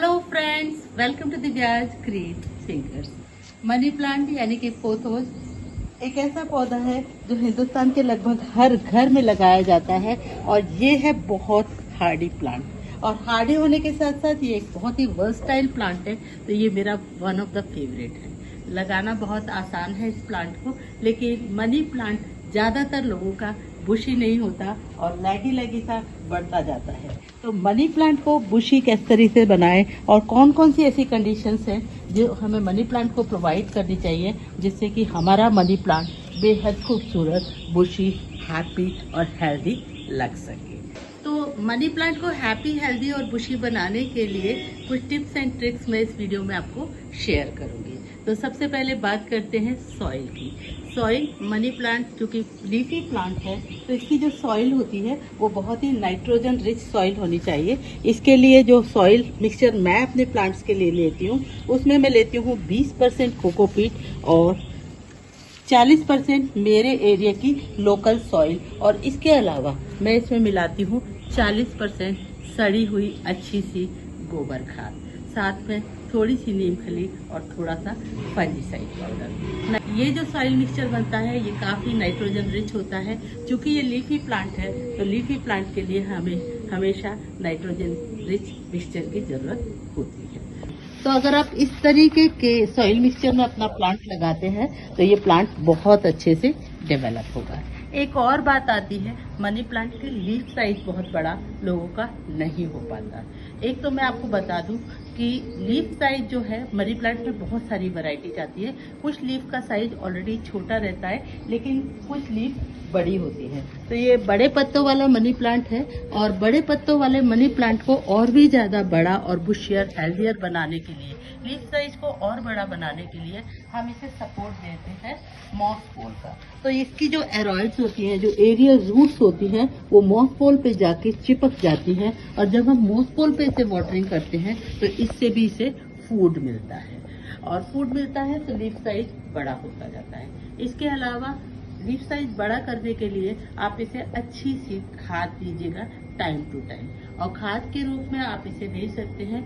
Hello friends, welcome to the व्याज create thinkers. Money plant यानी कि पोथोस एक ऐसा पौधा है जो हिंदुस्तान के लगभग हर घर में लगाया जाता है और ये है बहुत हार्डी प्लांट। और हार्डी होने के साथ साथ ये एक बहुत ही वर्सटाइल प्लांट है, तो ये मेरा वन ऑफ द फेवरेट है। लगाना बहुत आसान है इस प्लांट को, लेकिन मनी प्लांट ज़्यादातर लोगों का बुशी नहीं होता और लैगी लैगी सा बढ़ता जाता है। तो मनी प्लांट को बुशी किस तरीके से बनाएं और कौन कौन सी ऐसी कंडीशंस हैं जो हमें मनी प्लांट को प्रोवाइड करनी चाहिए जिससे कि हमारा मनी प्लांट बेहद खूबसूरत, बुशी, हैप्पी और हेल्दी लग सके। तो मनी प्लांट को हैप्पी, हेल्दी और बुशी बनाने के लिए कुछ टिप्स एंड ट्रिक्स मैं इस वीडियो में आपको शेयर करूंगी। तो सबसे पहले बात करते हैं सॉइल की। सॉइल, मनी प्लांट क्योंकि लीफी प्लांट है तो इसकी जो सॉइल होती है वो बहुत ही नाइट्रोजन रिच सॉइल होनी चाहिए। इसके लिए जो सॉइल मिक्सचर मैं अपने प्लांट्स के लिए लेती हूँ उसमें मैं लेती हूँ 20% कोकोपीट और 40% मेरे एरिया की लोकल सॉइल, और इसके अलावा मैं इसमें मिलाती हूँ 40% सड़ी हुई अच्छी सी गोबर खाद, साथ में थोड़ी सी नीम खली और थोड़ा सा फंजीसाइड पाउडर। ये जो सॉइल मिक्सचर बनता है ये काफ़ी नाइट्रोजन रिच होता है। क्योंकि ये लीफी प्लांट है तो लीफी प्लांट के लिए हमें हमेशा नाइट्रोजन रिच मिक्सचर की ज़रूरत होती है। तो अगर आप इस तरीके के सॉइल मिक्सचर में अपना प्लांट लगाते हैं तो ये प्लांट बहुत अच्छे से डेवलप होगा। एक और बात आती है, मनी प्लांट की लीफ साइज बहुत बड़ा लोगों का नहीं हो पाता। एक तो मैं आपको बता दूं कि लीफ साइज जो है मनी प्लांट में बहुत सारी वैरायटीज आती है। कुछ लीफ का साइज ऑलरेडी छोटा रहता है लेकिन कुछ लीफ बड़ी होती है। तो ये बड़े पत्तों वाला मनी प्लांट है और बड़े पत्तों वाले मनी प्लांट को और भी ज्यादा बड़ा और बुशियर, हेल्दियर बनाने के लिए, लीफ साइज को और बड़ा बनाने के लिए हम इसे सपोर्ट देते हैं मॉस पोल का। तो इसकी जो एरॉइड्स होती हैं, जो एरियल रूट्स होती हैं, वो मॉस पोल पे जाके चिपक जाती हैं और जब हम मॉस पोल पे इसे वाटरिंग करते हैं तो इससे भी इसे फूड मिलता है और फूड मिलता है तो लीफ साइज बड़ा होता जाता है। इसके अलावा लीफ साइज बड़ा करने के लिए आप इसे अच्छी सी खाद दीजिएगा टाइम टू टाइम, और खाद के रूप में आप इसे दे सकते हैं।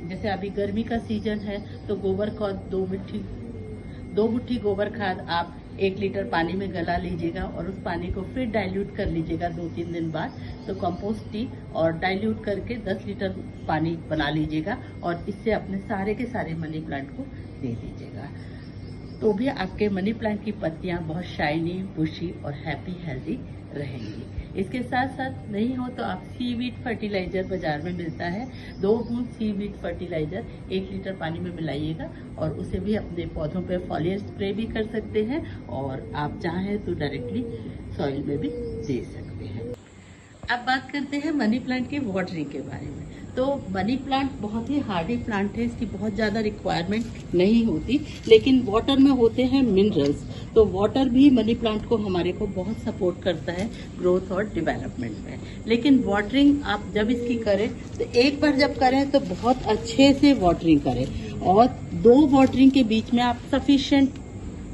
जैसे अभी गर्मी का सीजन है तो गोबर खाद दो मुट्ठी गोबर खाद आप 1 लीटर पानी में गला लीजिएगा और उस पानी को फिर डाइल्यूट कर लीजिएगा 2-3 दिन बाद, तो कंपोस्ट टी और डाइल्यूट करके 10 लीटर पानी बना लीजिएगा और इससे अपने सारे के सारे मनी प्लांट को दे दीजिएगा। तो भी आपके मनी प्लांट की पत्तियां बहुत शाइनी, बुशी और हैप्पी, हेल्दी रहेंगी। इसके साथ साथ नहीं हो तो आप सीवीड फर्टिलाइजर बाजार में मिलता है, 2 बूंद सीवीड फर्टिलाइजर 1 लीटर पानी में मिलाइएगा और उसे भी अपने पौधों पे फॉलियर स्प्रे भी कर सकते हैं और आप चाहें तो डायरेक्टली सॉइल में भी दे सकते हैं। अब बात करते हैं मनी प्लांट की वाटरिंग के बारे में। तो मनी प्लांट बहुत ही हार्डी प्लांट है, इसकी बहुत ज़्यादा रिक्वायरमेंट नहीं होती, लेकिन वाटर में होते हैं मिनरल्स। तो वाटर भी मनी प्लांट को हमारे को बहुत सपोर्ट करता है ग्रोथ और डेवलपमेंट में। लेकिन वाटरिंग आप जब इसकी करें तो एक बार जब करें तो बहुत अच्छे से वाटरिंग करें और 2 वाटरिंग के बीच में आप सफिशिएंट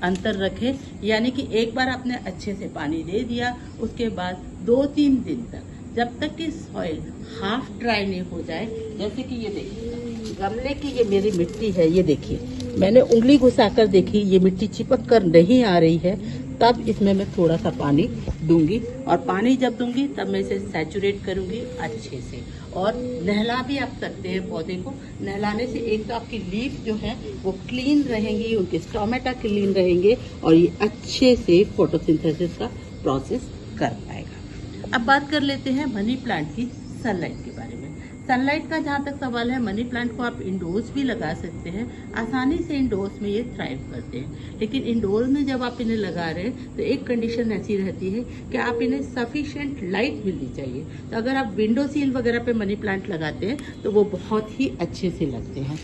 अंतर रखें। यानी कि एक बार आपने अच्छे से पानी दे दिया, उसके बाद 2-3 दिन तक, जब तक कि सॉइल हाफ ड्राई नहीं हो जाए। जैसे कि ये देखिए गमले की ये मेरी मिट्टी है, ये देखिए मैंने उंगली घुसाकर देखी, ये मिट्टी चिपक कर नहीं आ रही है, तब इसमें मैं थोड़ा सा पानी दूंगी और पानी जब दूंगी तब मैं इसे सैचुरेट करूंगी अच्छे से। और नहला भी आप सकते हैं पौधे को। नहलाने से एक तो आपकी लीफ जो है वो क्लीन रहेंगी, उनके स्टोमेटा क्लीन रहेंगे और ये अच्छे से फोटोसिंथेसिस का प्रोसेस कर पाएगा। अब बात कर लेते हैं मनी प्लांट की सनलाइट के बारे में। सनलाइट का जहाँ तक सवाल है, मनी प्लांट को आप इंडोर्स भी लगा सकते हैं, आसानी से इंडोर्स में ये थ्राइव करते हैं। लेकिन इंडोर्स में जब आप इन्हें लगा रहे हैं तो एक कंडीशन ऐसी रहती है कि आप इन्हें सफिशिएंट लाइट मिलनी चाहिए। तो अगर आप विंडो सील वगैरह पे मनी प्लांट लगाते हैं तो वो बहुत ही अच्छे से लगते हैं।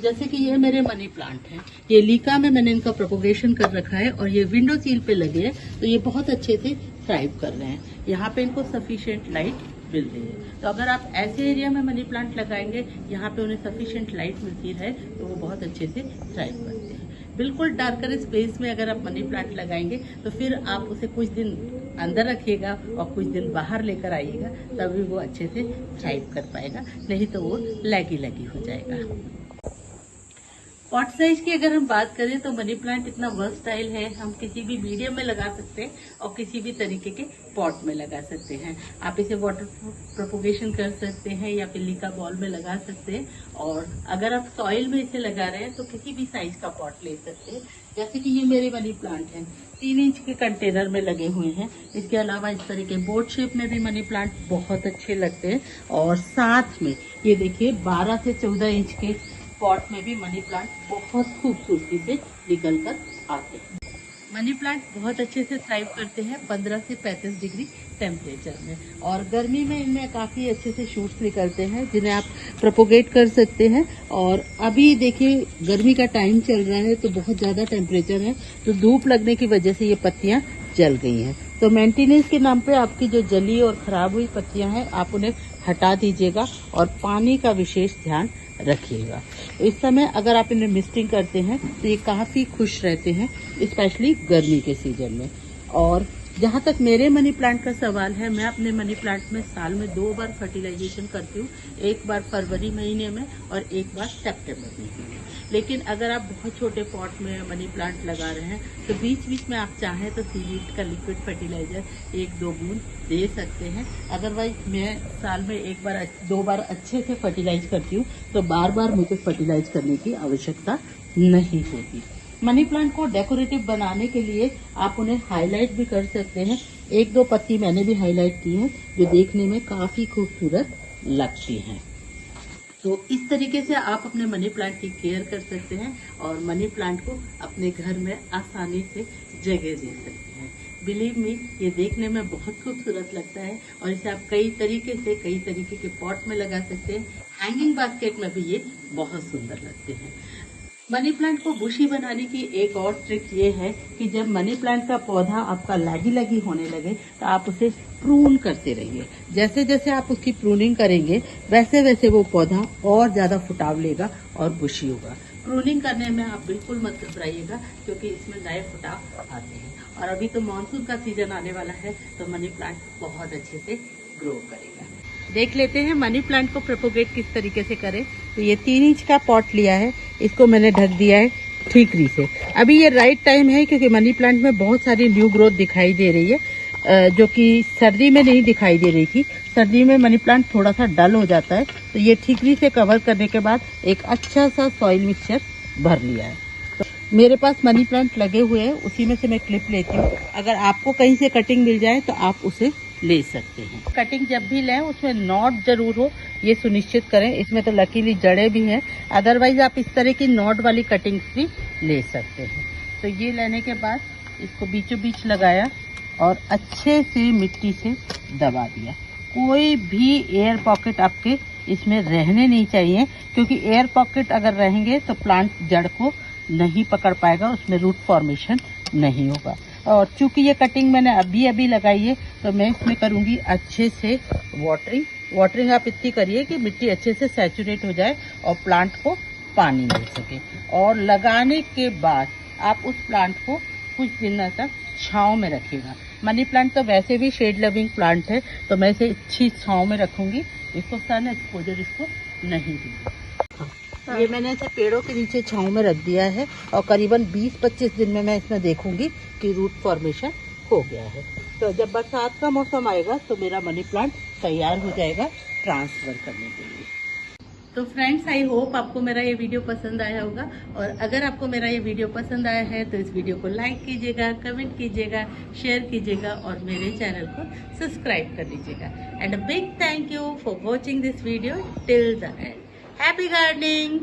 जैसे कि ये मेरे मनी प्लांट हैं, ये लीका में मैंने इनका प्रोपोगेशन कर रखा है और ये विंडो सील पे लगे हैं तो ये बहुत अच्छे से थ्राइव कर रहे हैं। यहाँ पे इनको सफिशिएंट लाइट मिल रही है। तो अगर आप ऐसे एरिया में मनी प्लांट लगाएंगे यहाँ पे उन्हें सफिशिएंट लाइट मिलती है तो वो बहुत अच्छे से थ्राइव करते हैं। बिल्कुल डार्कर स्पेस में अगर आप मनी प्लांट लगाएंगे तो फिर आप उसे कुछ दिन अंदर रखिएगा और कुछ दिन बाहर लेकर आइएगा, तभी वो अच्छे से थ्राइव कर पाएगा, नहीं तो वो लैगी लैगी हो जाएगा। पॉट साइज की अगर हम बात करें तो मनी प्लांट इतना वर्सटाइल है, हम किसी भी मीडियम में लगा सकते हैं और किसी भी तरीके के पॉट में लगा सकते हैं। आप इसे वाटर प्रोपोगेशन कर सकते हैं या फिर लिका बॉल में लगा सकते हैं, और अगर आप सॉइल में इसे लगा रहे हैं तो किसी भी साइज का पॉट ले सकते हैं। जैसे कि ये मेरे मनी प्लांट हैं, 3 इंच के कंटेनर में लगे हुए हैं। इसके अलावा इस तरह के बोट शेप में भी मनी प्लांट बहुत अच्छे लगते हैं, और साथ में ये देखिए 12 से 14 इंच के पॉट में भी मनी प्लांट बहुत खूबसूरती से निकल कर आते हैं। मनी प्लांट बहुत अच्छे से थ्राइव करते हैं 15 से 35 डिग्री टेम्परेचर में, और गर्मी में इनमें काफ़ी अच्छे से शूट्स निकलते हैं जिन्हें आप प्रोपोगेट कर सकते हैं। और अभी देखिए गर्मी का टाइम चल रहा है तो बहुत ज़्यादा टेम्परेचर है, तो धूप लगने की वजह से ये पत्तियाँ जल गई हैं। तो मेंटेनेंस के नाम पे आपकी जो जली और ख़राब हुई पत्तियाँ हैं आप उन्हें हटा दीजिएगा और पानी का विशेष ध्यान रखिएगा। इस समय अगर आप इन्हें मिस्टिंग करते हैं तो ये काफ़ी खुश रहते हैं, स्पेशली गर्मी के सीजन में। और जहाँ तक मेरे मनी प्लांट का सवाल है, मैं अपने मनी प्लांट में साल में 2 बार फर्टिलाइजेशन करती हूँ, एक बार फरवरी महीने में और एक बार सितंबर महीने में। लेकिन अगर आप बहुत छोटे पॉट में मनी प्लांट लगा रहे हैं तो बीच बीच में आप चाहें तो सीवीड का लिक्विड फर्टिलाइजर 1-2 बूंद दे सकते हैं। अदरवाइज मैं साल में 2 बार अच्छे से फर्टिलाइज करती हूँ, तो बार बार मुझे फर्टिलाइज करने की आवश्यकता नहीं होती। मनी प्लांट को डेकोरेटिव बनाने के लिए आप उन्हें हाईलाइट भी कर सकते हैं। 1-2 पत्ती मैंने भी हाईलाइट की हैं जो देखने में काफ़ी खूबसूरत लगती हैं। तो इस तरीके से आप अपने मनी प्लांट की केयर कर सकते हैं और मनी प्लांट को अपने घर में आसानी से जगह दे सकते हैं। बिलीव मी, ये देखने में बहुत खूबसूरत लगता है और इसे आप कई तरीके के पॉट में लगा सकते हैं। हैंगिंग बास्केट में भी ये बहुत सुंदर लगते हैं। मनी प्लांट को बुशी बनाने की एक और ट्रिक ये है कि जब मनी प्लांट का पौधा आपका लगी होने लगे तो आप उसे प्रून करते रहिए। जैसे जैसे आप उसकी प्रूनिंग करेंगे वैसे वैसे वो पौधा और ज़्यादा फुटाव लेगा और बुशी होगा। प्रूनिंग करने में आप बिल्कुल मत घबराइएगा क्योंकि इसमें नए फुटाव आते हैं, और अभी तो मानसून का सीजन आने वाला है तो मनी प्लांट बहुत अच्छे से ग्रो करेगा। देख लेते हैं मनी प्लांट को प्रोपोगेट किस तरीके से करें। तो ये 3 इंच का पॉट लिया है, इसको मैंने ढक दिया है ठीकरी से। अभी ये राइट टाइम है क्योंकि मनी प्लांट में बहुत सारी न्यू ग्रोथ दिखाई दे रही है, जो कि सर्दी में नहीं दिखाई दे रही थी। सर्दी में मनी प्लांट थोड़ा सा डल हो जाता है, तो ये ठीकरी से कवर करने के बाद एक अच्छा सा सॉइल मिक्सचर भर लिया है। तो मेरे पास मनी प्लांट लगे हुए हैं, उसी में से मैं क्लिप लेती हूँ। अगर आपको कहीं से कटिंग मिल जाए तो आप उसे ले सकते हैं। कटिंग जब भी लें उसमें नॉट जरूर हो, ये सुनिश्चित करें। इसमें तो लकीली जड़ें भी हैं, अदरवाइज आप इस तरह की नॉट वाली कटिंग्स भी ले सकते हैं। तो ये लेने के बाद इसको बीचों बीच लगाया और अच्छे से मिट्टी से दबा दिया। कोई भी एयर पॉकेट आपके इसमें रहने नहीं चाहिए, क्योंकि एयर पॉकेट अगर रहेंगे तो प्लांट जड़ को नहीं पकड़ पाएगा, उसमें रूट फॉर्मेशन नहीं होगा। और चूंकि ये कटिंग मैंने अभी लगाई है तो मैं इसमें करूंगी अच्छे से वाटरिंग आप इतनी करिए कि मिट्टी अच्छे से सैचुरेट हो जाए और प्लांट को पानी मिल सके। और लगाने के बाद आप उस प्लांट को कुछ दिनों तक छांव में रखिएगा। मनी प्लांट तो वैसे भी शेड लविंग प्लांट है, तो मैं इसे अच्छी छांव में रखूंगी, इसको सन एक्सपोजर इसको नहीं दूंगी। ये मैंने इसे पेड़ों के नीचे छांव में रख दिया है और करीबन 20-25 दिन में मैं इसमें देखूंगी कि रूट फॉर्मेशन हो गया है। तो जब बरसात का मौसम आएगा तो मेरा मनी प्लांट तैयार हो जाएगा ट्रांसफर करने के लिए। तो फ्रेंड्स, आई होप आपको मेरा ये वीडियो पसंद आया होगा, और अगर आपको मेरा ये वीडियो पसंद आया है तो इस वीडियो को लाइक कीजिएगा, कमेंट कीजिएगा, शेयर कीजिएगा और मेरे चैनल को सब्सक्राइब कर लीजिएगा। And a big thank you for watching this video till the end. Happy gardening.